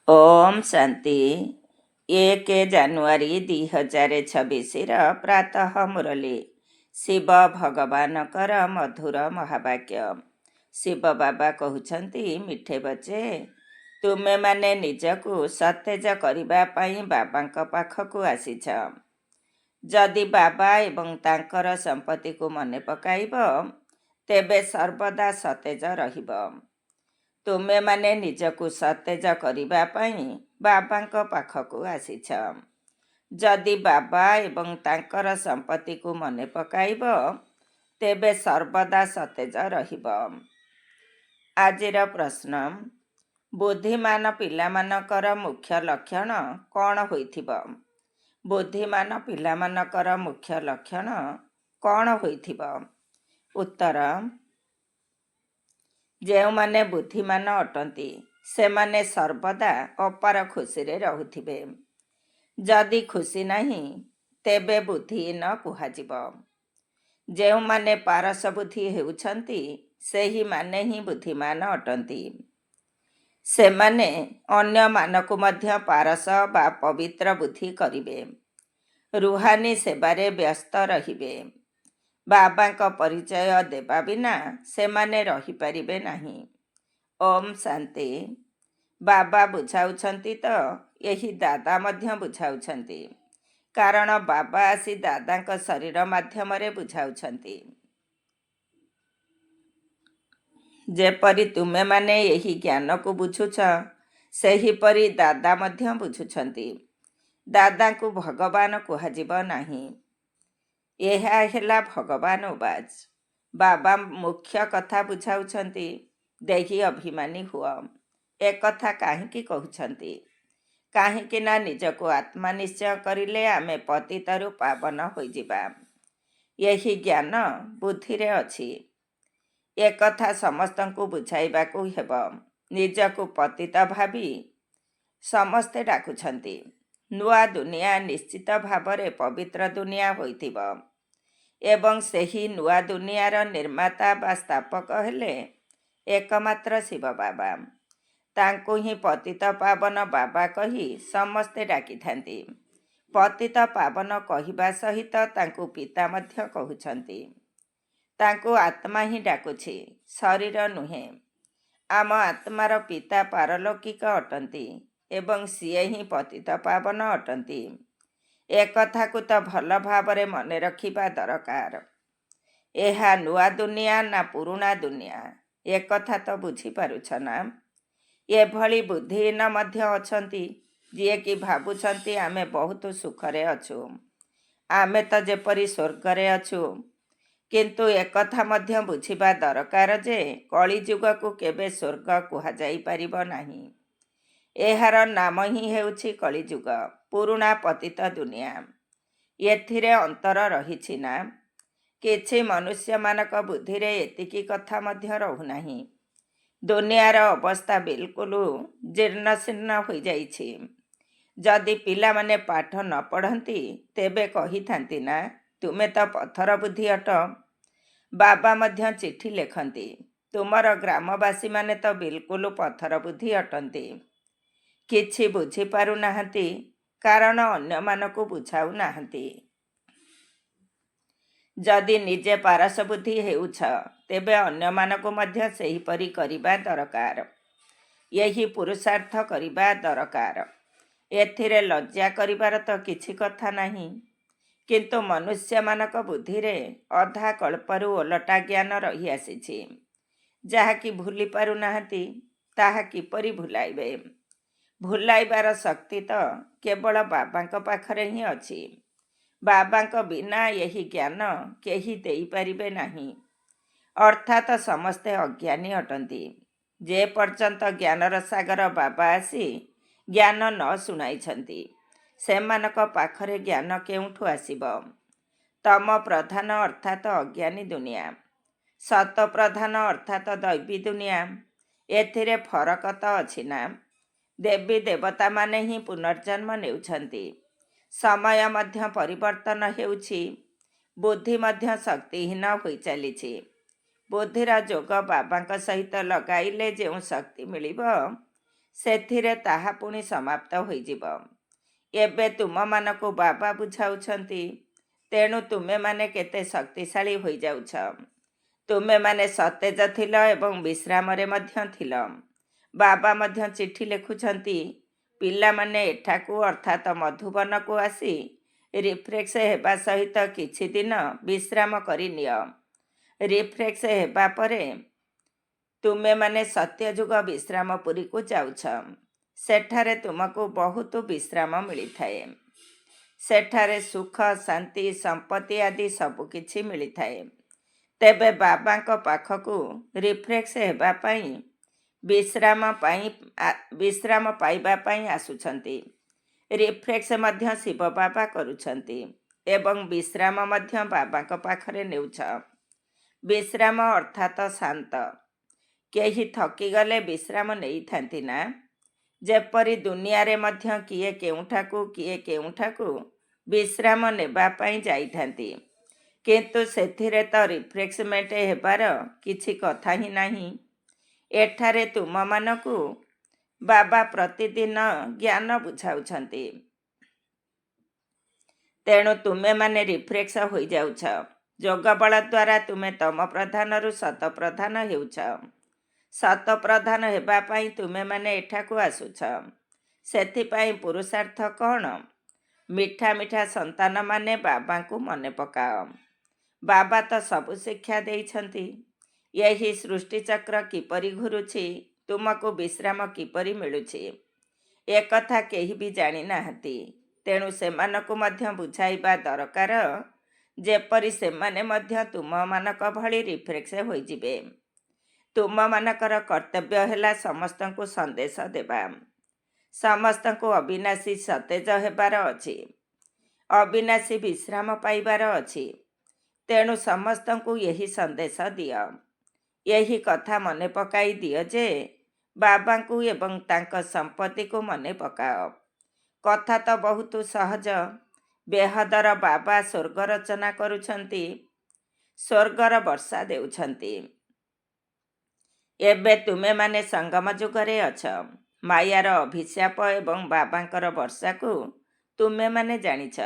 ଓମ୍ ଶାନ୍ତି। 1 ଜାନୁଆରୀ 2026ର ପ୍ରାତଃ ମୁରଲୀ। ଶିବ ଭଗବାନଙ୍କର ମଧୁର ମହାବାକ୍ୟ। ଶିବ ବାବା କହୁଛନ୍ତି, ମିଠେ ବଚେ, ତୁମେମାନେ ନିଜକୁ ସତେଜ କରିବା ପାଇଁ ବାବାଙ୍କ ପାଖକୁ ଆସିଛ। ଯଦି ବାବା ଏବଂ ତାଙ୍କର ସମ୍ପତ୍ତିକୁ ମନେ ପକାଇବ, ତେବେ ସର୍ବଦା ସତେଜ ରହିବ। ତୁମେମାନେ ନିଜକୁ ସତେଜ କରିବା ପାଇଁ ବାବାଙ୍କ ପାଖକୁ ଆସିଛ। ଯଦି ବାବା ଏବଂ ତାଙ୍କର ସମ୍ପତ୍ତିକୁ ମନେ ପକାଇବ, ତେବେ ସର୍ବଦା ସତେଜ ରହିବ। ଆଜିର ପ୍ରଶ୍ନ, ବୁଦ୍ଧିମାନ ପିଲାମାନଙ୍କର ମୁଖ୍ୟ ଲକ୍ଷଣ କ'ଣ ହୋଇଥିବ? ବୁଦ୍ଧିମାନ ପିଲାମାନଙ୍କର ମୁଖ୍ୟ ଲକ୍ଷଣ କ'ଣ ହୋଇଥିବ? ଉତ୍ତର, ଯେଉଁମାନେ ବୁଦ୍ଧିମାନ ଅଟନ୍ତି ସେମାନେ ସର୍ବଦା ଅପାର ଖୁସିରେ ରହୁଥିବେ। ଯଦି ଖୁସି ନାହିଁ, ତେବେ ବୁଦ୍ଧିହୀନ କୁହାଯିବ। ଯେଉଁମାନେ ପାରସ ବୁଦ୍ଧି ହେଉଛନ୍ତି, ସେହିମାନେ ହିଁ ବୁଦ୍ଧିମାନ ଅଟନ୍ତି। ସେମାନେ ଅନ୍ୟମାନଙ୍କୁ ମଧ୍ୟ ପାରସ ବା ପବିତ୍ର ବୁଦ୍ଧି କରିବେ। ରୁହାନୀ ସେବାରେ ବ୍ୟସ୍ତ ରହିବେ। ବାବାଙ୍କ ପରିଚୟ ଦେବା ବିନା ସେମାନେ ରହିପାରିବେ ନାହିଁ। ଓମ୍ ଶାନ୍ତି। ବାବା ବୁଝାଉଛନ୍ତି ତ ଏହି ଦାଦା ମଧ୍ୟ ବୁଝାଉଛନ୍ତି, କାରଣ ବାବା ଆସି ଦାଦାଙ୍କ ଶରୀର ମାଧ୍ୟମରେ ବୁଝାଉଛନ୍ତି। ଯେପରି ତୁମେମାନେ ଏହି ଜ୍ଞାନକୁ ବୁଝୁଛ, ସେହିପରି ଦାଦା ମଧ୍ୟ ବୁଝୁଛନ୍ତି। ଦାଦାଙ୍କୁ ଭଗବାନ କୁହାଯିବ ନାହିଁ। ଏହା ହେଲା ଭଗବାନ ଉବାଚ। ବାବା ମୁଖ୍ୟ କଥା ବୁଝାଉଛନ୍ତି, ଦେହୀ ଅଭିମାନୀ ହୁଅ। ଏକଥା କାହିଁକି କହୁଛନ୍ତି? କାହିଁକି ନା ନିଜକୁ ଆତ୍ମା ନିଶ୍ଚୟ କରିଲେ ଆମେ ପତିତରୁ ପାବନ ହୋଇଯିବା। ଏହି ଜ୍ଞାନ ବୁଦ୍ଧିରେ ଅଛି। ଏକଥା ସମସ୍ତଙ୍କୁ ବୁଝାଇବାକୁ ହେବ। ନିଜକୁ ପତିତ ଭାବି ସମସ୍ତେ ଡାକୁଛନ୍ତି। ନୂଆ ଦୁନିଆ ନିଶ୍ଚିତ ଭାବରେ ପବିତ୍ର ଦୁନିଆ ହୋଇଥିବ ଏବଂ ସେହି ନୂଆ ଦୁନିଆର ନିର୍ମାତା ବା ସ୍ଥାପକ ହେଲେ ଏକମାତ୍ର ଶିବ ବାବା। ତାଙ୍କୁ ହିଁ ପତିତ ପାବନ ବାବା କହି ସମସ୍ତେ ଡାକିଥାନ୍ତି। ପତିତ ପାବନ କହିବା ସହିତ ତାଙ୍କୁ ପିତା ମଧ୍ୟ କହୁଛନ୍ତି। ତାଙ୍କୁ ଆତ୍ମା ହିଁ ଡାକୁଛି, ଶରୀର ନୁହେଁ। ଆମ ଆତ୍ମାର ପିତା ପାରଲୌକିକ ଅଟନ୍ତି ଏବଂ ସିଏ ହିଁ ପତିତ ପାବନ ଅଟନ୍ତି। ଏକଥାକୁ ତ ଭଲ ଭାବରେ ମନେ ରଖିବା ଦରକାର। ଏହା ନୂଆ ଦୁନିଆ ନା ପୁରୁଣା ଦୁନିଆ, ଏକଥା ତ ବୁଝିପାରୁଛ ନା? ଏଭଳି ବୁଦ୍ଧିହୀନ ମଧ୍ୟ ଅଛନ୍ତି, ଯିଏକି ଭାବୁଛନ୍ତି ଆମେ ବହୁତ ସୁଖରେ ଅଛୁ। ଆମେ ତ ଯେପରି ସ୍ୱର୍ଗରେ ଅଛୁ। କିନ୍ତୁ ଏକଥା ମଧ୍ୟ ବୁଝିବା ଦରକାର ଯେ କଳିଯୁଗକୁ କେବେ ସ୍ୱର୍ଗ କୁହାଯାଇପାରିବ ନାହିଁ। ଏହାର ନାମ ହିଁ ହେଉଛି କଳିଯୁଗ, ପୁରୁଣା ପତିତ ଦୁନିଆ। ଏଥିରେ ଅନ୍ତର ରହିଛି ନା? କିଛି ମନୁଷ୍ୟମାନଙ୍କ ବୁଦ୍ଧିରେ ଏତିକି କଥା ମଧ୍ୟ ରହୁନାହିଁ। ଦୁନିଆର ଅବସ୍ଥା ବିଲକୁଲ ଜୀର୍ଣ୍ଣଶୀର୍ଣ୍ଣ ହୋଇଯାଇଛି। ଯଦି ପିଲାମାନେ ପାଠ ନ ପଢ଼ନ୍ତି, ତେବେ କହିଥାନ୍ତି ନା, ତୁମେ ତ ପଥର ବୁଦ୍ଧି ଅଟ। ବାବା ମଧ୍ୟ ଚିଠି ଲେଖନ୍ତି, ତୁମର ଗ୍ରାମବାସୀମାନେ ତ ବିଲକୁଲ ପଥର ବୁଦ୍ଧି ଅଟନ୍ତି। କିଛି ବୁଝିପାରୁନାହାନ୍ତି, କାରଣ ଅନ୍ୟମାନଙ୍କୁ ବୁଝାଉନାହାନ୍ତି। ଯଦି ନିଜେ ପାରସ ବୁଦ୍ଧି ହେଉଛ, ତେବେ ଅନ୍ୟମାନଙ୍କୁ ମଧ୍ୟ ସେହିପରି କରିବା ଦରକାର। ଏହି ପୁରୁଷାର୍ଥ କରିବା ଦରକାର। ଏଥିରେ ଲଜ୍ଜା କରିବାର ତ କିଛି କଥା ନାହିଁ। କିନ୍ତୁ ମନୁଷ୍ୟମାନଙ୍କ ବୁଦ୍ଧିରେ ଅଧା କଳ୍ପରୁ ଓଲଟା ଜ୍ଞାନ ରହିଆସିଛି, ଯାହାକି ଭୁଲି ପାରୁନାହାନ୍ତି। ତାହା କିପରି ଭୁଲାଇବେ? ଭୁଲାଇବାର ଶକ୍ତି ତ କେବଳ ବାବାଙ୍କ ପାଖରେ ହିଁ ଅଛି। ବାବାଙ୍କ ବିନା ଏହି ଜ୍ଞାନ କେହି ଦେଇପାରିବେ ନାହିଁ। ଅର୍ଥାତ୍ ସମସ୍ତେ ଅଜ୍ଞାନୀ ଅଟନ୍ତି। ଯେ ପର୍ଯ୍ୟନ୍ତ ଜ୍ଞାନର ସାଗର ବାବା ଆସି ଜ୍ଞାନ ନ ଶୁଣାଇଛନ୍ତି, ସେମାନଙ୍କ ପାଖରେ ଜ୍ଞାନ କେଉଁଠୁ ଆସିବ? ତମ ପ୍ରଧାନ ଅର୍ଥାତ୍ ଅଜ୍ଞାନୀ ଦୁନିଆ, ସତ ପ୍ରଧାନ ଅର୍ଥାତ୍ ଦୈବୀ ଦୁନିଆ। ଏଥିରେ ଫରକ ତ ଅଛି ନା? ଦେବୀ ଦେବତାମାନେ ହିଁ ପୁନର୍ଜନ୍ମ ନେଉଛନ୍ତି। ସମୟ ମଧ୍ୟ ପରିବର୍ତ୍ତନ ହେଉଛି। ବୁଦ୍ଧି ମଧ୍ୟ ଶକ୍ତିହୀନ ହୋଇଚାଲିଛି। ବୁଦ୍ଧିର ଯୋଗ ବାବାଙ୍କ ସହିତ ଲଗାଇଲେ ଯେଉଁ ଶକ୍ତି ମିଳିବ, ସେଥିରେ ତାହା ପୁଣି ସମାପ୍ତ ହୋଇଯିବ। ଏବେ ତୁମମାନଙ୍କୁ ବାବା ବୁଝାଉଛନ୍ତି, ତେଣୁ ତୁମେମାନେ କେତେ ଶକ୍ତିଶାଳୀ ହୋଇଯାଉଛ। ତୁମେମାନେ ସତେଜ ଥିଲ ଏବଂ ବିଶ୍ରାମରେ ମଧ୍ୟ ଥିଲ। ବାବା ମଧ୍ୟ ଚିଠି ଲେଖୁଛନ୍ତି, ପିଲାମାନେ ଏଠାକୁ ଅର୍ଥାତ୍ ମଧୁବନକୁ ଆସି ରିଫ୍ରେଶ ହେବା ସହିତ କିଛି ଦିନ ବିଶ୍ରାମ କରିନିଅ। ରିଫ୍ରେଶ ହେବା ପରେ ତୁମେମାନେ ସତ୍ୟଯୁଗ ବିଶ୍ରାମପୁରୀକୁ ଯାଉଛ। ସେଠାରେ ତୁମକୁ ବହୁତ ବିଶ୍ରାମ ମିଳିଥାଏ। ସେଠାରେ ସୁଖ, ଶାନ୍ତି, ସମ୍ପତ୍ତି ଆଦି ସବୁକିଛି ମିଳିଥାଏ। ତେବେ ବାବାଙ୍କ ପାଖକୁ ରିଫ୍ରେଶ ହେବା ପାଇଁ ବିଶ୍ରାମ ପାଇବା ପାଇଁ ଆସୁଛନ୍ତି। ରିଫ୍ରେଶ ମଧ୍ୟ ଶିବ ବାବା କରୁଛନ୍ତି ଏବଂ ବିଶ୍ରାମ ମଧ୍ୟ ବାବାଙ୍କ ପାଖରେ ନେଉଛ। ବିଶ୍ରାମ ଅର୍ଥାତ୍ ଶାନ୍ତ। କେହି ଥକିଗଲେ ବିଶ୍ରାମ ନେଇଥାନ୍ତି ନା? ଯେପରି ଦୁନିଆରେ ମଧ୍ୟ କିଏ କେଉଁଠାକୁ ବିଶ୍ରାମ ନେବା ପାଇଁ ଯାଇଥାନ୍ତି, କିନ୍ତୁ ସେଥିରେ ତ ରିଫ୍ରେଶମେଣ୍ଟ ହେବାର କିଛି କଥା ହିଁ ନାହିଁ। ଏଠାରେ ତୁମମାନଙ୍କୁ ବାବା ପ୍ରତିଦିନ ଜ୍ଞାନ ବୁଝାଉଛନ୍ତି, ତେଣୁ ତୁମେମାନେ ରିଫ୍ରେଶ ହୋଇଯାଉଛ। ଯୋଗ ବଳ ଦ୍ୱାରା ତୁମେ ତମ ପ୍ରଧାନରୁ ସତ ପ୍ରଧାନ ହେଉଛ। ସତ ପ୍ରଧାନ ହେବା ପାଇଁ ତୁମେମାନେ ଏଠାକୁ ଆସୁଛ। ସେଥିପାଇଁ ପୁରୁଷାର୍ଥ କ'ଣ? ମିଠା ମିଠା ସନ୍ତାନମାନେ ବାବାଙ୍କୁ ମନେ ପକାଅ। ବାବା ତ ସବୁ ଶିକ୍ଷା ଦେଇଛନ୍ତି। ଏହି ସୃଷ୍ଟିଚକ୍ର କିପରି ଘୁରୁଛି, ତୁମକୁ ବିଶ୍ରାମ କିପରି ମିଳୁଛି, ଏକଥା କେହି ବି ଜାଣିନାହାନ୍ତି। ତେଣୁ ସେମାନଙ୍କୁ ମଧ୍ୟ ବୁଝାଇବା ଦରକାର, ଯେପରି ସେମାନେ ମଧ୍ୟ ତୁମମାନଙ୍କ ଭଳି ରିଫ୍ରେଶ ହୋଇଯିବେ। ତୁମମାନଙ୍କର କର୍ତ୍ତବ୍ୟ ହେଲା ସମସ୍ତଙ୍କୁ ସନ୍ଦେଶ ଦେବା। ସମସ୍ତଙ୍କୁ ଅବିନାଶୀ ସତେଜ ହେବାର ଅଛି। ଅବିନାଶୀ ବିଶ୍ରାମ ପାଇବାର ଅଛି। ତେଣୁ ସମସ୍ତଙ୍କୁ ଏହି ସନ୍ଦେଶ ଦିଅ। ଏହି କଥା ମନେ ପକାଇ ଦିଅ ଯେ ବାବାଙ୍କୁ ଏବଂ ତାଙ୍କ ସମ୍ପତ୍ତିକୁ ମନେ ପକାଅ। କଥା ତ ବହୁତ ସହଜ। ବେହଦର ବାବା ସ୍ୱର୍ଗ ରଚନା କରୁଛନ୍ତି, ସ୍ୱର୍ଗର ବର୍ଷା ଦେଉଛନ୍ତି। ଏବେ ତୁମେମାନେ ସଙ୍ଗମ ଯୁଗରେ ଅଛ। ମାୟାର ଅଭିଶାପ ଏବଂ ବାବାଙ୍କର ବର୍ଷାକୁ ତୁମେମାନେ ଜାଣିଛ।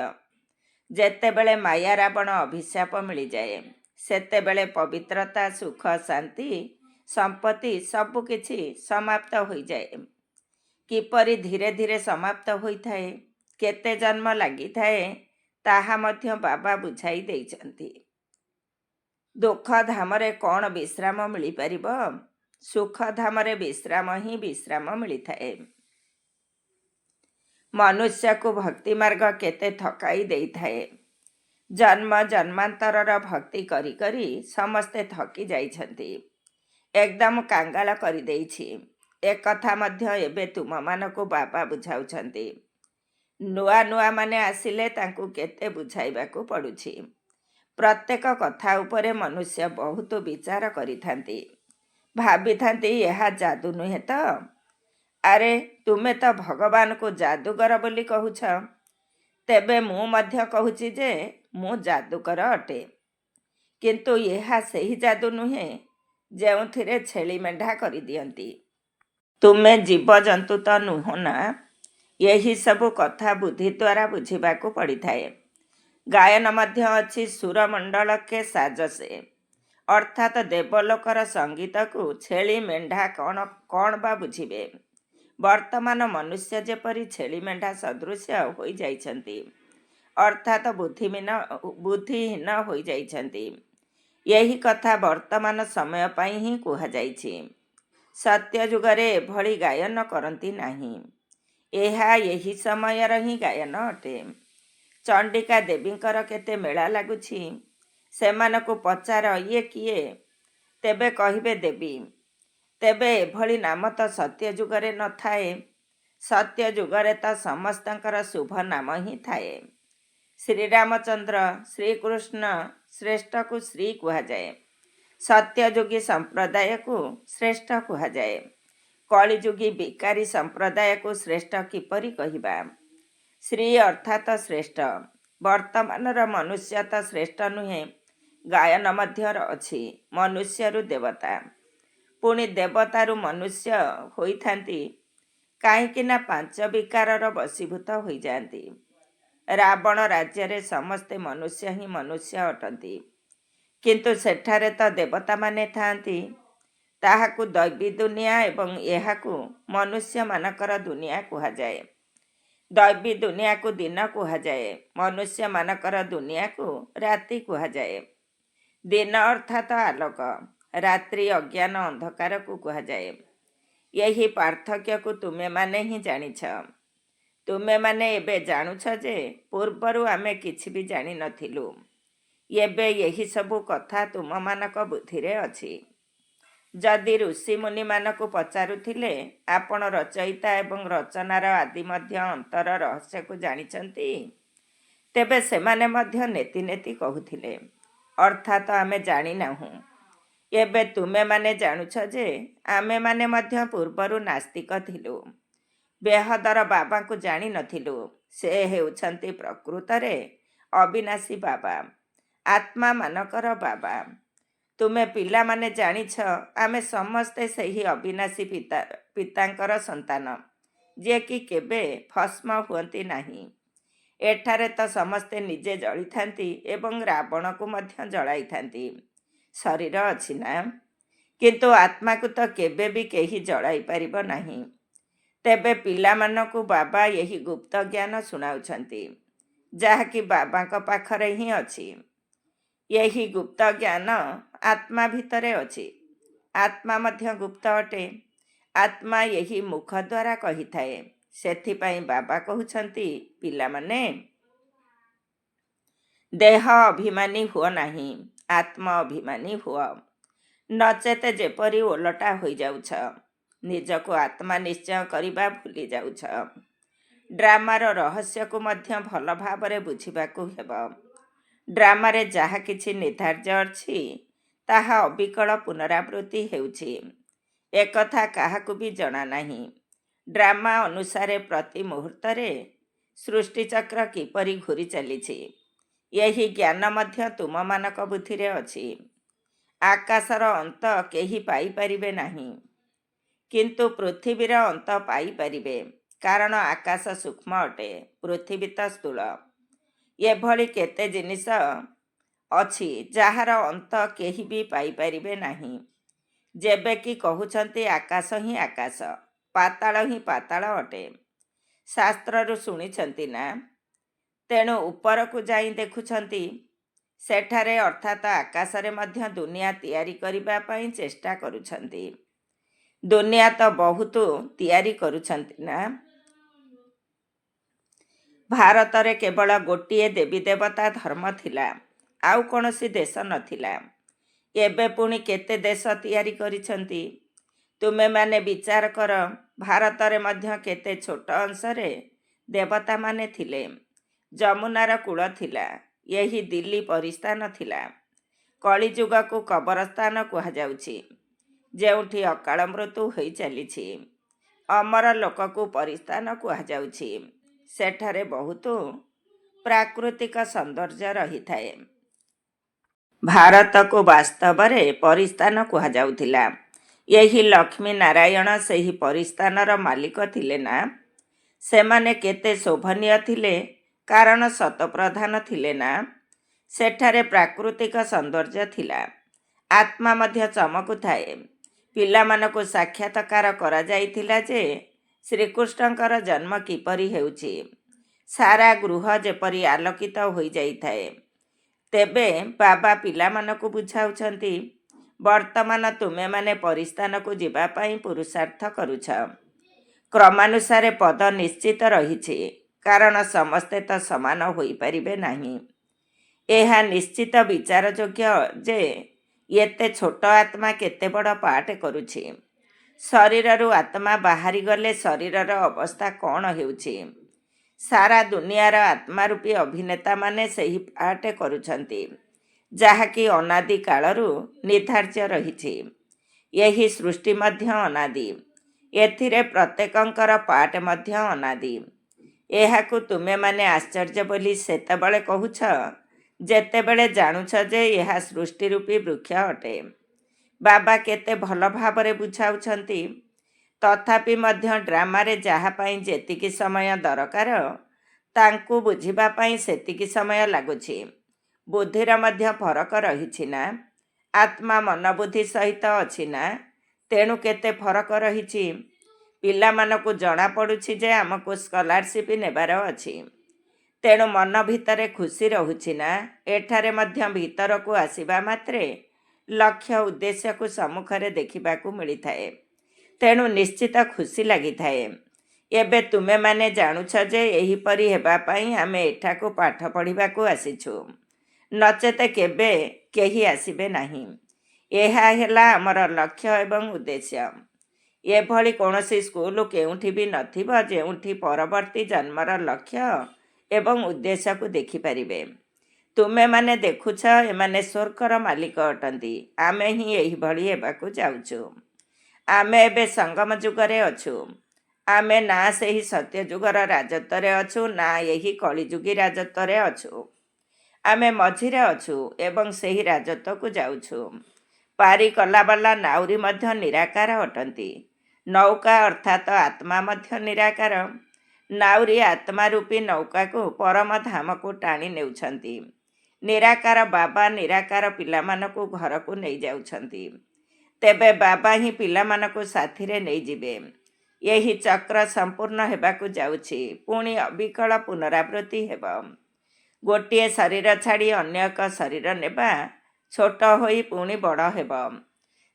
ଯେତେବେଳେ ମାୟା ରାବଣ ଅଭିଶାପ ମିଳିଯାଏ, ସେତେବେଳେ ପବିତ୍ରତା, ସୁଖ, ଶାନ୍ତି, ସମ୍ପତ୍ତି ସବୁକିଛି ସମାପ୍ତ ହୋଇଯାଏ। କିପରି ଧୀରେ ଧୀରେ ସମାପ୍ତ ହୋଇଥାଏ, କେତେ ଜନ୍ମ ଲାଗିଥାଏ, ତାହା ମଧ୍ୟ ବାବା ବୁଝାଇ ଦେଇଛନ୍ତି। ଦୁଃଖ ଧାମରେ କ'ଣ ବିଶ୍ରାମ ମିଳିପାରିବ? ସୁଖ ଧାମରେ ବିଶ୍ରାମ ହିଁ ବିଶ୍ରାମ ମିଳିଥାଏ। ମନୁଷ୍ୟକୁ ଭକ୍ତିମାର୍ଗ କେତେ ଥକାଇ ଦେଇଥାଏ। ଜନ୍ମ ଜନ୍ମାନ୍ତରର ଭକ୍ତି କରି କରି ସମସ୍ତେ ଥକି ଯାଇଛନ୍ତି। ଏକଦମ କାଙ୍ଗାଳ କରିଦେଇଛି। ଏକଥା ମଧ୍ୟ ଏବେ ତୁମମାନଙ୍କୁ ବାବା ବୁଝାଉଛନ୍ତି। ନୂଆ ମାନେ ଆସିଲେ ତାଙ୍କୁ କେତେ ବୁଝାଇବାକୁ ପଡ଼ୁଛି। ପ୍ରତ୍ୟେକ କଥା ଉପରେ ମନୁଷ୍ୟ ବହୁତ ବିଚାର କରିଥାନ୍ତି। ଭାବିଥାନ୍ତି ଏହା ଯାଦୁ ନୁହେଁ ତ? ଆରେ ତୁମେ ତ ଭଗବାନଙ୍କୁ ଯାଦୁକର ବୋଲି କହୁଛ। ତେବେ ମୁଁ ମଧ୍ୟ କହୁଛି ଯେ ମୁଁ ଯାଦୁକର ଅଟେ। କିନ୍ତୁ ଏହା ସେହି ଯାଦୁ ନୁହେଁ ଯେଉଁଥିରେ ଛେଳି ମେଣ୍ଢା କରିଦିଅନ୍ତି। ତୁମେ ଜୀବଜନ୍ତୁ ତ ନୁହଁ ନା? ଏହିସବୁ କଥା ବୁଦ୍ଧି ଦ୍ୱାରା ବୁଝିବାକୁ ପଡ଼ିଥାଏ। ଗାୟନ ମଧ୍ୟ ଅଛି, ସୁରମଣ୍ଡଳକେ ସାଜସେ, ଅର୍ଥାତ୍ ଦେବଲୋକର ସଙ୍ଗୀତକୁ ଛେଳି ମେଣ୍ଢା କ'ଣ ବା ବୁଝିବେ? ବର୍ତ୍ତମାନ ମନୁଷ୍ୟ ଯେପରି ଛେଳି ମେଣ୍ଢା ସଦୃଶ୍ୟ ହୋଇଯାଇଛନ୍ତି, ଅର୍ଥାତ୍ ବୁଦ୍ଧିହୀନ ହୋଇଯାଇଛନ୍ତି। ଏହି କଥା ବର୍ତ୍ତମାନ ସମୟ ପାଇଁ ହିଁ କୁହାଯାଇଛି। ସତ୍ୟ ଯୁଗରେ ଏଭଳି ଗାୟନ କରନ୍ତି ନାହିଁ। ଏହା ଏହି ସମୟର ହିଁ ଗାୟନ ଅଟେ। ଚଣ୍ଡିକା ଦେବୀଙ୍କର କେତେ ମେଳା ଲାଗୁଛି। ସେମାନଙ୍କୁ ପଚାର, ଇଏ କିଏ? ତେବେ କହିବେ ଦେବୀ। ତେବେ ଏଭଳି ନାମ ତ ସତ୍ୟ ଯୁଗରେ ନଥାଏ। ସତ୍ୟ ଯୁଗରେ ତ ସମସ୍ତଙ୍କର ଶୁଭ ନାମ ହିଁ ଥାଏ। ଶ୍ରୀରାମଚନ୍ଦ୍ର, ଶ୍ରୀକୃଷ୍ଣ ଶ୍ରେଷ୍ଠକୁ ଶ୍ରୀ କୁହାଯାଏ। ସତ୍ୟଯୋଗୀ ସମ୍ପ୍ରଦାୟକୁ ଶ୍ରେଷ୍ଠ କୁହାଯାଏ। କଳିଯୁଗୀ ବିକାରୀ ସମ୍ପ୍ରଦାୟକୁ ଶ୍ରେଷ୍ଠ କିପରି କହିବା? ଶ୍ରୀ ଅର୍ଥାତ୍ ଶ୍ରେଷ୍ଠ। ବର୍ତ୍ତମାନର ମନୁଷ୍ୟ ତ ଶ୍ରେଷ୍ଠ ନୁହେଁ। ଗାୟନ ମଧ୍ୟର ଅଛି, ମନୁଷ୍ୟରୁ ଦେବତା, ପୁଣି ଦେବତାରୁ ମନୁଷ୍ୟ ହୋଇଥାନ୍ତି। କାହିଁକି ନା 5 ବିକାରର ବଶୀଭୂତ ହୋଇଯାଆନ୍ତି। ରାବଣ ରାଜ୍ୟରେ ସମସ୍ତେ ମନୁଷ୍ୟ ହିଁ ମନୁଷ୍ୟ ଅଟନ୍ତି, କିନ୍ତୁ ସେଠାରେ ତ ଦେବତାମାନେ ଥାଆନ୍ତି। ତାହାକୁ ଦୈବୀ ଦୁନିଆ ଏବଂ ଏହାକୁ ମନୁଷ୍ୟମାନଙ୍କର ଦୁନିଆ କୁହାଯାଏ। ଦୈବୀ ଦୁନିଆକୁ ଦିନ କୁହାଯାଏ, ମନୁଷ୍ୟମାନଙ୍କର ଦୁନିଆକୁ ରାତି କୁହାଯାଏ। ଦିନ ଅର୍ଥାତ୍ ଆଲୋକ, ରାତ୍ରି ଅଜ୍ଞାନ ଅନ୍ଧକାରକୁ କୁହାଯାଏ। ଏହି ପାର୍ଥକ୍ୟକୁ ତୁମେମାନେ ହିଁ ଜାଣିଛ। ତୁମେମାନେ ଏବେ ଜାଣୁଛ ଯେ ପୂର୍ବରୁ ଆମେ କିଛି ବି ଜାଣିନଥିଲୁ। ଏବେ ଏହିସବୁ କଥା ତୁମମାନଙ୍କ ବୁଦ୍ଧିରେ ଅଛି। ଯଦି ଋଷିମୁନିମାନଙ୍କୁ ପଚାରୁଥିଲେ ଆପଣ ରଚୟିତା ଏବଂ ରଚନାର ଆଦି ମଧ୍ୟ ଅନ୍ତର ରହସ୍ୟକୁ ଜାଣିଛନ୍ତି, ତେବେ ସେମାନେ ମଧ୍ୟ ନେତି ନେତି କହୁଥିଲେ, ଅର୍ଥାତ୍ ଆମେ ଜାଣିନାହୁଁ। ଏବେ ତୁମେମାନେ ଜାଣୁଛ ଯେ ଆମେମାନେ ମଧ୍ୟ ପୂର୍ବରୁ ନାସ୍ତିକ ଥିଲୁ। ବେହଦର ବାବାଙ୍କୁ ଜାଣିନଥିଲୁ। ସେ ହେଉଛନ୍ତି ପ୍ରକୃତରେ ଅବିନାଶୀ ବାବା, ଆତ୍ମାମାନଙ୍କର ବାବା। ତୁମେ ପିଲାମାନେ ଜାଣିଛ ଆମେ ସମସ୍ତେ ସେହି ଅବିନାଶୀ ପିତାଙ୍କର ସନ୍ତାନ, ଯିଏକି କେବେ ଭସ୍ମ ହୁଅନ୍ତି ନାହିଁ। ଏଠାରେ ତ ସମସ୍ତେ ନିଜେ ଜଳିଥାନ୍ତି ଏବଂ ରାବଣକୁ ମଧ୍ୟ ଜଳାଇଥାନ୍ତି। ଶରୀର ଅଛି ନା, କିନ୍ତୁ ଆତ୍ମାକୁ ତ କେବେ ବି କେହି ଜଳାଇ ପାରିବ ନାହିଁ। ତେବେ ପିଲାମାନଙ୍କୁ ବାବା ଏହି ଗୁପ୍ତ ଜ୍ଞାନ ଶୁଣାଉଛନ୍ତି, ଯାହାକି ବାବାଙ୍କ ପାଖରେ ହିଁ ଅଛି। ଏହି ଗୁପ୍ତ ଜ୍ଞାନ ଆତ୍ମା ଭିତରେ ଅଛି। ଆତ୍ମା ମଧ୍ୟ ଗୁପ୍ତ ଅଟେ। ଆତ୍ମା ଏହି ମୁଖ ଦ୍ୱାରା କହିଥାଏ। ସେଥିପାଇଁ ବାବା କହୁଛନ୍ତି, ପିଲାମାନେ, ଦେହ ଅଭିମାନୀ ହୁଅ ନାହିଁ, ଆତ୍ମ ଅଭିମାନୀ ହୁଅ, ନଚେତ ଯେପରି ଓଲଟା ହୋଇଯାଉଛ, ନିଜକୁ ଆତ୍ମା ନିଶ୍ଚୟ କରିବା ଭୁଲି ଯାଉଛ। ଡ୍ରାମାର ରହସ୍ୟକୁ ମଧ୍ୟ ଭଲ ଭାବରେ ବୁଝିବାକୁ ହେବ। ଡ୍ରାମାରେ ଯାହା କିଛି ନିର୍ଦ୍ଧାର୍ଯ୍ୟ ଅଛି ତାହା ଅବିକଳ ପୁନରାବୃତ୍ତି ହେଉଛି। ଏକଥା କାହାକୁ ବି ଜଣା ନାହିଁ। ଡ୍ରାମା ଅନୁସାରେ ପ୍ରତି ମୁହୂର୍ତ୍ତରେ ସୃଷ୍ଟିଚକ୍ର କିପରି ଘୂରି ଚାଲିଛି, ଏହି ଜ୍ଞାନ ମଧ୍ୟ ତୁମମାନଙ୍କ ବୁଦ୍ଧିରେ ଅଛି। ଆକାଶର ଅନ୍ତ କେହି ପାଇପାରିବେ ନାହିଁ, କିନ୍ତୁ ପୃଥିବୀର ଅନ୍ତ ପାଇପାରିବେ, କାରଣ ଆକାଶ ସୂକ୍ଷ୍ମ ଅଟେ, ପୃଥିବୀ ତ ସ୍ଥୂଳ। ଏଭଳି କେତେ ଜିନିଷ ଅଛି ଯାହାର ଅନ୍ତ କେହି ବି ପାଇପାରିବେ ନାହିଁ। ଯେବେ କି କହୁଛନ୍ତି ଆକାଶ ହିଁ ଆକାଶ, ପାତାଳ ହିଁ ପାତାଳ ଅଟେ। ଶାସ୍ତ୍ରରୁ ଶୁଣିଛନ୍ତି ନା? ତେଣୁ ଉପରକୁ ଯାଇ ଦେଖୁଛନ୍ତି, ସେଠାରେ ଅର୍ଥାତ୍ ଆକାଶରେ ମଧ୍ୟ ଦୁନିଆ ତିଆରି କରିବା ପାଇଁ ଚେଷ୍ଟା କରୁଛନ୍ତି। ଦୁନିଆ ତ ବହୁତ ତିଆରି କରୁଛନ୍ତି ନା। ଭାରତରେ କେବଳ ଗୋଟିଏ ଦେବୀ ଦେବତା ଧର୍ମ ଥିଲା, ଆଉ କୌଣସି ଦେଶ ନଥିଲା। ଏବେ ପୁଣି କେତେ ଦେଶ ତିଆରି କରିଛନ୍ତି। ତୁମେମାନେ ବିଚାର କର, ଭାରତରେ ମଧ୍ୟ କେତେ ଛୋଟ ଅଂଶରେ ଦେବତାମାନେ ଥିଲେ। ଯମୁନାର କୂଳ ଥିଲା, ଏହି ଦିଲ୍ଲୀ ପରିସ୍ଥାନ ଥିଲା। କଳିଯୁଗକୁ କବରସ୍ଥାନ କୁହାଯାଉଛି, ଯେଉଁଠି ଅକାଳ ମୃତ୍ୟୁ ହୋଇ ଚାଲିଛି। ଅମର ଲୋକକୁ ପରିସ୍ଥାନ କୁହାଯାଉଛି, ସେଠାରେ ବହୁତ ପ୍ରାକୃତିକ ସୌନ୍ଦର୍ଯ୍ୟ ରହିଥାଏ। ଭାରତକୁ ବାସ୍ତବରେ ପରିସ୍ଥାନ କୁହାଯାଉଥିଲା। ଏହି ଲକ୍ଷ୍ମୀ ନାରାୟଣ ସେହି ପରିସ୍ଥାନର ମାଲିକ ଥିଲେ ନା। ସେମାନେ କେତେ ଶୋଭନୀୟ ଥିଲେ, କାରଣ ଶତପ୍ରଧାନ ଥିଲେ ନା। ସେଠାରେ ପ୍ରାକୃତିକ ସୌନ୍ଦର୍ଯ୍ୟ ଥିଲା। ଆତ୍ମା ମଧ୍ୟ ଚମକୁଥାଏ। ପିଲାମାନଙ୍କୁ ସାକ୍ଷାତକାର କରାଯାଇଥିଲା ଯେ ଶ୍ରୀକୃଷ୍ଣଙ୍କର ଜନ୍ମ କିପରି ହେଉଛି। ସାରା ଗୃହ ଯେପରି ଆଲୋକିତ ହୋଇଯାଇଥାଏ। ତେବେ ବାବା ପିଲାମାନଙ୍କୁ ବୁଝାଉଛନ୍ତି, ବର୍ତ୍ତମାନ ତୁମେମାନେ ପରିସ୍ଥାନକୁ ଯିବା ପାଇଁ ପୁରୁଷାର୍ଥ କରୁଛ। କ୍ରମାନୁସାରେ ପଦ ନିଶ୍ଚିତ ରହିଛି, କାରଣ ସମସ୍ତେ ତ ସମାନ ହୋଇପାରିବେ ନାହିଁ। ଏହା ନିଶ୍ଚିତ ବିଚାରଯୋଗ୍ୟ ଯେ ଏତେ ଛୋଟ ଆତ୍ମା କେତେ ବଡ଼ ପାଠ କରୁଛି। ଶରୀରରୁ ଆତ୍ମା ବାହାରିଗଲେ ଶରୀରର ଅବସ୍ଥା କ'ଣ ହେଉଛି। ସାରା ଦୁନିଆର ଆତ୍ମାରୂପୀ ଅଭିନେତାମାନେ ସେହି ପାଠ କରୁଛନ୍ତି, ଯାହାକି ଅନାଦି କାଳରୁ ନିର୍ଦ୍ଧାର୍ଯ୍ୟ ରହିଛି। ଏହି ସୃଷ୍ଟି ମଧ୍ୟ ଅନାଦି। ଏଥିରେ ପ୍ରତ୍ୟେକଙ୍କର ପାଠ ମଧ୍ୟ ଅନାଦି। ଏହାକୁ ତୁମେମାନେ ଆଶ୍ଚର୍ଯ୍ୟ ବୋଲି ସେତେବେଳେ କହୁଛ, ଯେତେବେଳେ ଜାଣୁଛ ଯେ ଏହା ସୃଷ୍ଟି ରୂପୀ ବୃକ୍ଷ ଅଟେ। ବାବା କେତେ ଭଲ ଭାବରେ ବୁଝାଉଛନ୍ତି। ତଥାପି ମଧ୍ୟ ଡ୍ରାମାରେ ଯାହା ପାଇଁ ଯେତିକି ସମୟ ଦରକାର ତାଙ୍କୁ ବୁଝିବା ପାଇଁ ସେତିକି ସମୟ ଲାଗୁଛି। ବୁଦ୍ଧିର ମଧ୍ୟ ଫରକ ରହିଛି ନା? ଆତ୍ମା ମନବୁଦ୍ଧି ସହିତ ଅଛି ନା? ତେଣୁ କେତେ ଫରକ ରହିଛି। ପିଲାମାନଙ୍କୁ ଜଣାପଡ଼ୁଛି ଯେ ଆମକୁ ସ୍କଲାରସିପ୍ ନେବାର ଅଛି। ତେଣୁ ମନ ଭିତରେ ଖୁସି ରହୁଛି ନା? ଏଠାରେ ମଧ୍ୟ ଭିତରକୁ ଆସିବା ମାତ୍ରେ ଲକ୍ଷ୍ୟ ଉଦ୍ଦେଶ୍ୟକୁ ସମ୍ମୁଖରେ ଦେଖିବାକୁ ମିଳିଥାଏ। ତେଣୁ ନିଶ୍ଚିତ ଖୁସି ଲାଗିଥାଏ। ଏବେ ତୁମେମାନେ ଜାଣୁଛ ଯେ ଏହିପରି ହେବା ପାଇଁ ଆମେ ଏଠାକୁ ପାଠ ପଢ଼ିବାକୁ ଆସିଛୁ, ନଚେତ କେବେ କେହି ଆସିବେ ନାହିଁ। ଏହା ହେଲା ଆମର ଲକ୍ଷ୍ୟ ଏବଂ ଉଦ୍ଦେଶ୍ୟ। ଏଭଳି କୌଣସି ସ୍କୁଲ କେଉଁଠି ବି ନଥିବ ଯେଉଁଠି ପରବର୍ତ୍ତୀ ଜନ୍ମର ଲକ୍ଷ୍ୟ ଏବଂ ଉଦ୍ଦେଶ୍ୟକୁ ଦେଖିପାରିବେ। ତୁମେମାନେ ଦେଖୁଛ ଏମାନେ ସ୍ୱର୍ଗର ମାଲିକ ଅଟନ୍ତି। ଆମେ ହିଁ ଏହିଭଳି ହେବାକୁ ଯାଉଛୁ। ଆମେ ଏବେ ସଙ୍ଗମ ଯୁଗରେ ଅଛୁ। ଆମେ ନା ସେହି ସତ୍ୟଯୁଗର ରାଜତ୍ୱରେ ଅଛୁ ନା ଏହି କଳିଯୁଗୀ ରାଜତ୍ୱରେ ଅଛୁ। ଆମେ ମଝିରେ ଅଛୁ ଏବଂ ସେହି ରାଜତ୍ୱକୁ ଯାଉଛୁ। ପାରି କଲାବାଲା ନାଉରୀ ମଧ୍ୟ ନିରାକାର ଅଟନ୍ତି। ନୌକା ଅର୍ଥାତ୍ ଆତ୍ମା ମଧ୍ୟ ନିରାକାର। ନାଉରୀ ଆତ୍ମା ରୂପୀ ନୌକାକୁ ପରମ ଧାମକୁ ଟାଣି ନେଉଛନ୍ତି। ନିରାକାର ବାବା ନିରାକାର ପିଲାମାନଙ୍କୁ ଘରକୁ ନେଇଯାଉଛନ୍ତି। ତେବେ ବାବା ହିଁ ପିଲାମାନଙ୍କୁ ସାଥିରେ ନେଇଯିବେ। ଏହି ଚକ୍ର ସମ୍ପୂର୍ଣ୍ଣ ହେବାକୁ ଯାଉଛି। ପୁଣି ଅବିକଳ ପୁନରାବୃତ୍ତି ହେବ। ଗୋଟିଏ ଶରୀର ଛାଡ଼ି ଅନ୍ୟ ଏକ ଶରୀର ନେବା, ଛୋଟ ହୋଇ ପୁଣି ବଡ଼ ହେବ।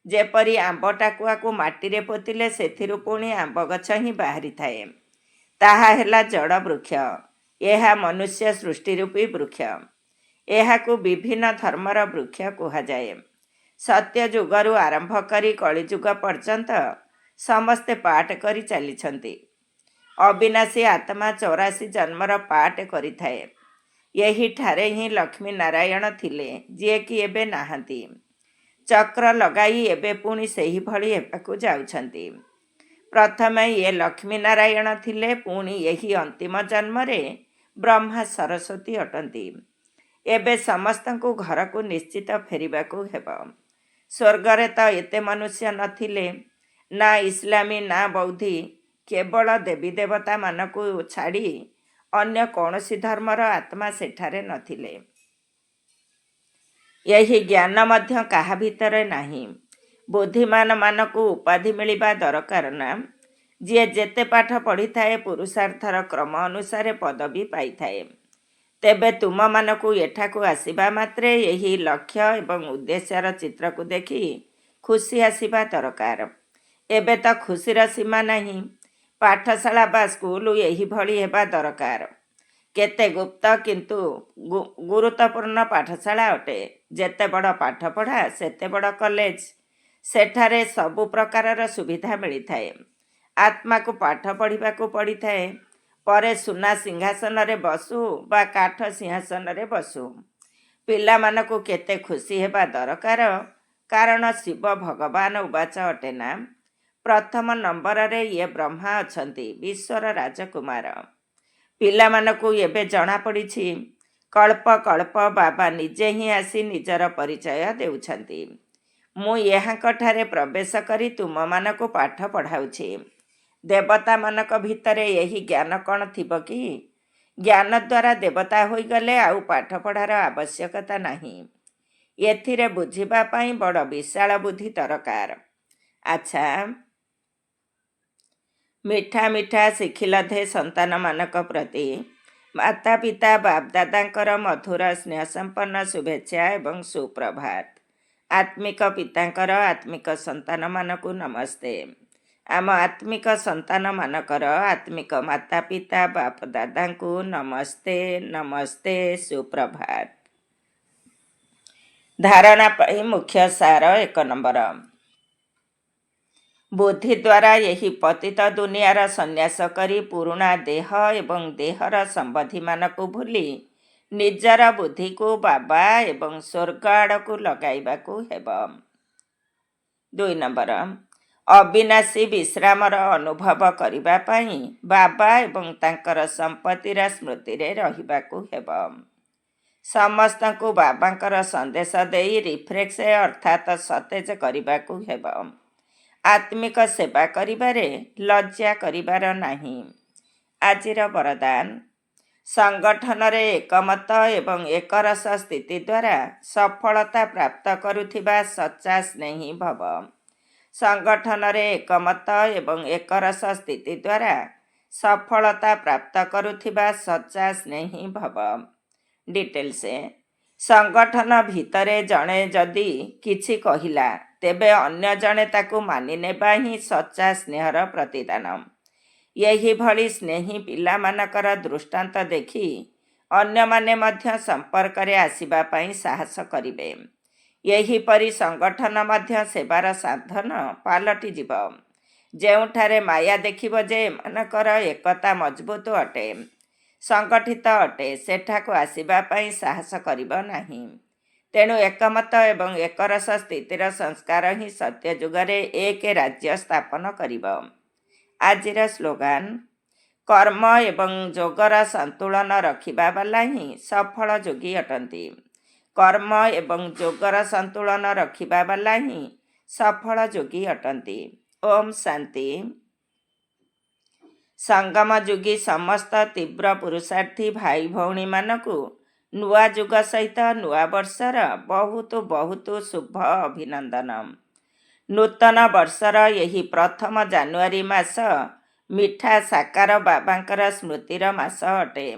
ଯେପରି ଆମ୍ବ ଟାକୁଆକୁ ମାଟିରେ ପୋତିଲେ ସେଥିରୁ ପୁଣି ଆମ୍ବ ଗଛ ହିଁ ବାହାରିଥାଏ। ତାହା ହେଲା ଜଡ଼ ବୃକ୍ଷ। ଏହା ମନୁଷ୍ୟ ସୃଷ୍ଟି ରୂପୀ ବୃକ୍ଷ। ଏହାକୁ ବିଭିନ୍ନ ଧର୍ମର ବୃକ୍ଷ କୁହାଯାଏ। ସତ୍ୟ ଯୁଗରୁ ଆରମ୍ଭ କରି କଳିଯୁଗ ପର୍ଯ୍ୟନ୍ତ ସମସ୍ତେ ପାଠ କରି ଚାଲିଛନ୍ତି। ଅବିନାଶୀ ଆତ୍ମା 84 ଜନ୍ମର ପାଠ କରିଥାଏ। ଏହିଠାରେ ହିଁ ଲକ୍ଷ୍ମୀ ନାରାୟଣ ଥିଲେ, ଯିଏକି ଏବେ ନାହାନ୍ତି। ଚକ୍ର ଲଗାଇ ଏବେ ପୁଣି ସେହିଭଳି ହେବାକୁ ଯାଉଛନ୍ତି। ପ୍ରଥମେ ଇଏ ଲକ୍ଷ୍ମୀ ନାରାୟଣ ଥିଲେ, ପୁଣି ଏହି ଅନ୍ତିମ ଜନ୍ମରେ ବ୍ରହ୍ମା ସରସ୍ୱତୀ ଅଟନ୍ତି। ଏବେ ସମସ୍ତଙ୍କୁ ଘରକୁ ନିଶ୍ଚିତ ଫେରିବାକୁ ହେବ। ସ୍ୱର୍ଗରେ ତ ଏତେ ମନୁଷ୍ୟ ନଥିଲେ, ନା ଇସଲାମୀ ନା ବୌଦ୍ଧୀ, କେବଳ ଦେବୀ ଦେବତାମାନଙ୍କୁ ଛାଡ଼ି ଅନ୍ୟ କୌଣସି ଧର୍ମର ଆତ୍ମା ସେଠାରେ ନଥିଲେ। ଏହି ଜ୍ଞାନ ମଧ୍ୟ କାହା ଭିତରେ ନାହିଁ। ବୁଦ୍ଧିମାନମାନଙ୍କୁ ଉପାଧି ମିଳିବା ଦରକାର ନା? ଯିଏ ଯେତେ ପାଠ ପଢ଼ିଥାଏ ପୁରୁଷାର୍ଥର କ୍ରମ ଅନୁସାରେ ପଦବୀ ପାଇଥାଏ। ତେବେ ତୁମମାନଙ୍କୁ ଏଠାକୁ ଆସିବା ମାତ୍ରେ ଏହି ଲକ୍ଷ୍ୟ ଏବଂ ଉଦ୍ଦେଶ୍ୟର ଚିତ୍ରକୁ ଦେଖି ଖୁସି ଆସିବା ଦରକାର। ଏବେ ତ ଖୁସିର ସୀମା ନାହିଁ। ପାଠଶାଳା ବା ସ୍କୁଲ ଏହିଭଳି ହେବା ଦରକାର। କେତେ ଗୁପ୍ତ କିନ୍ତୁ ଗୁରୁତ୍ୱପୂର୍ଣ୍ଣ ପାଠଶାଳା ଅଟେ। ଯେତେ ବଡ଼ ପାଠପଢ଼ା ସେତେ ବଡ଼ କଲେଜ। ସେଠାରେ ସବୁ ପ୍ରକାରର ସୁବିଧା ମିଳିଥାଏ। ଆତ୍ମାକୁ ପାଠ ପଢ଼ିବାକୁ ପଡ଼ିଥାଏ। ପରେ ସୁନା ସିଂହାସନରେ ବସୁ ବା କାଠ ସିଂହାସନରେ ବସୁ। ପିଲାମାନଙ୍କୁ କେତେ ଖୁସି ହେବା ଦରକାର, କାରଣ ଶିବ ଭଗବାନ ଉବାଚ ଅଟେ ନା? ପ୍ରଥମ ନମ୍ବରରେ ଇଏ ବ୍ରହ୍ମା ଅଛନ୍ତି, ବିଶ୍ୱର ରାଜକୁମାର। ପିଲାମାନଙ୍କୁ ଏବେ ଜଣାପଡ଼ିଛି କଳ୍ପ କଳ୍ପ ବାବା ନିଜେ ହିଁ ଆସି ନିଜର ପରିଚୟ ଦେଉଛନ୍ତି। ମୁଁ ଏହାଙ୍କଠାରେ ପ୍ରବେଶ କରି ତୁମମାନଙ୍କୁ ପାଠ ପଢ଼ାଉଛି। ଦେବତାମାନଙ୍କ ଭିତରେ ଏହି ଜ୍ଞାନ କ'ଣ ଥିବ କି? ଜ୍ଞାନ ଦ୍ୱାରା ଦେବତା ହୋଇଗଲେ ଆଉ ପାଠପଢ଼ାର ଆବଶ୍ୟକତା ନାହିଁ। ଏଥିରେ ବୁଝିବା ପାଇଁ ବଡ଼ ବିଶାଳ ବୁଦ୍ଧି ଦରକାର। ଆଚ୍ଛା, ମିଠା ମିଠା ଶିଖିଲଧେ ସନ୍ତାନମାନଙ୍କ ପ୍ରତି ମାତା ପିତା ବାପଦାଦାଙ୍କର ମଧୁର ସ୍ନେହସମ୍ପନ୍ନ ଶୁଭେଚ୍ଛା ଏବଂ ସୁପ୍ରଭାତ। ଆତ୍ମିକ ପିତାଙ୍କର ଆତ୍ମିକ ସନ୍ତାନମାନଙ୍କୁ ନମସ୍ତେ। ଆମ ଆତ୍ମିକ ସନ୍ତାନମାନଙ୍କର ଆତ୍ମିକ ମାତା ପିତା ବାପଦାଦାଙ୍କୁ ନମସ୍ତେ ନମସ୍ତେ, ସୁପ୍ରଭାତ। ଧାରଣା ପାଇଁ ମୁଖ୍ୟ ସାର 1 ନମ୍ବର। ବୁଦ୍ଧି ଦ୍ୱାରା ଏହି ପତିତ ଦୁନିଆର ସନ୍ନ୍ୟାସ କରି ପୁରୁଣା ଦେହ ଏବଂ ଦେହର ସମ୍ବନ୍ଧୀମାନଙ୍କୁ ଭୁଲି ନିଜର ବୁଦ୍ଧିକୁ ବାବା ଏବଂ ସ୍ୱର୍ଗ ଆଡ଼କୁ ଲଗାଇବାକୁ ହେବ। 2 ନମ୍ବର। ଅବିନାଶୀ ବିଶ୍ରାମର ଅନୁଭବ କରିବା ପାଇଁ ବାବା ଏବଂ ତାଙ୍କର ସମ୍ପତ୍ତିର ସ୍ମୃତିରେ ରହିବାକୁ ହେବ। ସମସ୍ତଙ୍କୁ ବାବାଙ୍କର ସନ୍ଦେଶ ଦେଇ ରିଫ୍ରେଶ ଅର୍ଥାତ୍ ସତେଜ କରିବାକୁ ହେବ। ଆତ୍ମିକ ସେବା କରିବାରେ ଲଜ୍ଜା କରିବାର ନାହିଁ। ଆଜିର ବରଦାନ। ସଂଗଠନରେ ଏକମତ ଏବଂ ଏକରସ ସ୍ଥିତି ଦ୍ୱାରା ସଫଳତା ପ୍ରାପ୍ତ କରୁଥିବା ସଚ୍ଚା ସ୍ନେହୀ ଭବ। ସଂଗଠନରେ ଏକମତ ଏବଂ ଏକରସ ସ୍ଥିତି ଦ୍ୱାରା ସଫଳତା ପ୍ରାପ୍ତ କରୁଥିବା ସଚ୍ଚା ସ୍ନେହୀ ଭବ। ଡିଟେଲ୍ସ। ସଂଗଠନ ଭିତରେ ଜଣେ ଯଦି କିଛି କହିଲା, ତେବେ ଅନ୍ୟ ଜଣେ ତାକୁ ମାନିନେବା ହିଁ ସଚ୍ଚା ସ୍ନେହର ପ୍ରତିଦାନ। ଏହିଭଳି ସ୍ନେହୀ ପିଲାମାନଙ୍କର ଦୃଷ୍ଟାନ୍ତ ଦେଖି ଅନ୍ୟମାନେ ମଧ୍ୟ ସମ୍ପର୍କରେ ଆସିବା ପାଇଁ ସାହସ କରିବେ। ଏହିପରି ସଂଗଠନ ମଧ୍ୟ ସେବାର ସାଧନ ପାଲଟିଯିବ। ଯେଉଁଠାରେ ମାୟା ଦେଖିବ ଯେ ଏମାନଙ୍କର ଏକତା ମଜବୁତ ଅଟେ, ସଂଗଠିତ ଅଟେ, ସେଠାକୁ ଆସିବା ପାଇଁ ସାହସ କରିବ ନାହିଁ। ତେଣୁ ଏକମତ ଏବଂ ଏକରସ ସ୍ଥିତିର ସଂସ୍କାର ହିଁ ସତ୍ୟ ଯୁଗରେ ଏକ ରାଜ୍ୟ ସ୍ଥାପନ କରିବ। ଆଜିର ସ୍ଲୋଗାନ। କର୍ମ ଏବଂ ଯୋଗର ସନ୍ତୁଳନ ରଖିବା ବାଲା ହିଁ ସଫଳ ଯୋଗୀ ଅଟନ୍ତି। କର୍ମ ଏବଂ ଯୋଗର ସନ୍ତୁଳନ ରଖିବା ବାଲା ହିଁ ସଫଳ ଯୋଗୀ ଅଟନ୍ତି। ଓମ୍ ଶାନ୍ତି। ସଙ୍ଗମ ଯୁଗୀ ସମସ୍ତ ତୀବ୍ର ପୁରୁଷାର୍ଥୀ ଭାଇ ଭଉଣୀମାନଙ୍କୁ ନୂଆ ଯୁଗ ସହିତ ନୂଆ ବର୍ଷର ବହୁତ ବହୁତ ଶୁଭ ଅଭିନନ୍ଦନ। ନୂତନ ବର୍ଷର ଏହି ପ୍ରଥମ ଜାନୁଆରୀ ମାସ ମିଠା ସାକାର ବାବାଙ୍କର ସ୍ମୃତିର ମାସ ଅଟେ।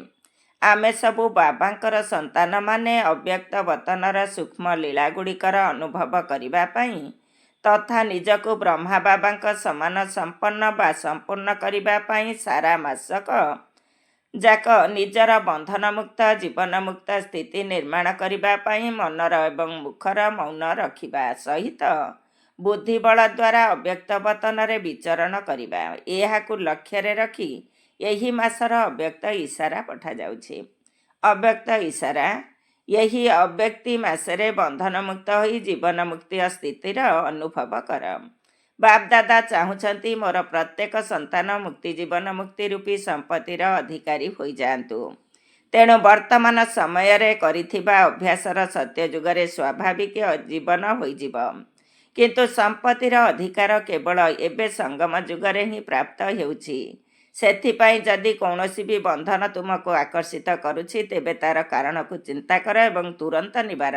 ଆମେ ସବୁ ବାବାଙ୍କର ସନ୍ତାନମାନେ ଅବ୍ୟକ୍ତ ବତନର ସୂକ୍ଷ୍ମ ଲୀଳାଗୁଡ଼ିକର ଅନୁଭବ କରିବା ପାଇଁ ତଥା ନିଜକୁ ବ୍ରହ୍ମା ବାବାଙ୍କ ସମାନ ସମ୍ପନ୍ନ ବା ସମ୍ପୂର୍ଣ୍ଣ କରିବା ପାଇଁ ସାରା ମାସକ ଯାକ ନିଜର ବନ୍ଧନମୁକ୍ତ ଜୀବନମୁକ୍ତ ସ୍ଥିତି ନିର୍ମାଣ କରିବା ପାଇଁ ମନର ଏବଂ ମୁଖର ମୌନ ରଖିବା ସହିତ ବୁଦ୍ଧିବଳ ଦ୍ୱାରା ଅବ୍ୟକ୍ତ ବତନରେ ବିଚରଣ କରିବା, ଏହାକୁ ଲକ୍ଷ୍ୟରେ ରଖି ଏହି ମାସର ଅବ୍ୟକ୍ତ ଇସାରା ପଠାଯାଉଛି। ଅବ୍ୟକ୍ତ ଇସାରା। ଏହି ଅବ୍ୟକ୍ତି ମାସରେ ବନ୍ଧନମୁକ୍ତ ହୋଇ ଜୀବନ ମୁକ୍ତି ସ୍ଥିତିର ଅନୁଭବ କର। ବାପଦାଦା ଚାହୁଁଛନ୍ତି ମୋର ପ୍ରତ୍ୟେକ ସନ୍ତାନ ମୁକ୍ତି ଜୀବନ ମୁକ୍ତି ରୂପୀ ସମ୍ପତ୍ତିର ଅଧିକାରୀ ହୋଇଯାଆନ୍ତୁ। ତେଣୁ ବର୍ତ୍ତମାନ ସମୟରେ କରିଥିବା ଅଭ୍ୟାସର ସତ୍ୟ ଯୁଗରେ ସ୍ୱାଭାବିକ ଜୀବନ ହୋଇଯିବ। କିନ୍ତୁ ସମ୍ପତ୍ତିର ଅଧିକାର କେବଳ ଏବେ ସଙ୍ଗମ ଯୁଗରେ ହିଁ ପ୍ରାପ୍ତ ହେଉଛି। ସେଥିପାଇଁ ଯଦି କୌଣସି ବି ବନ୍ଧନ ତୁମକୁ ଆକର୍ଷିତ କରୁଛି, ତେବେ ତାର କାରଣକୁ ଚିନ୍ତା କର ଏବଂ ତୁରନ୍ତ ନିବାରଣ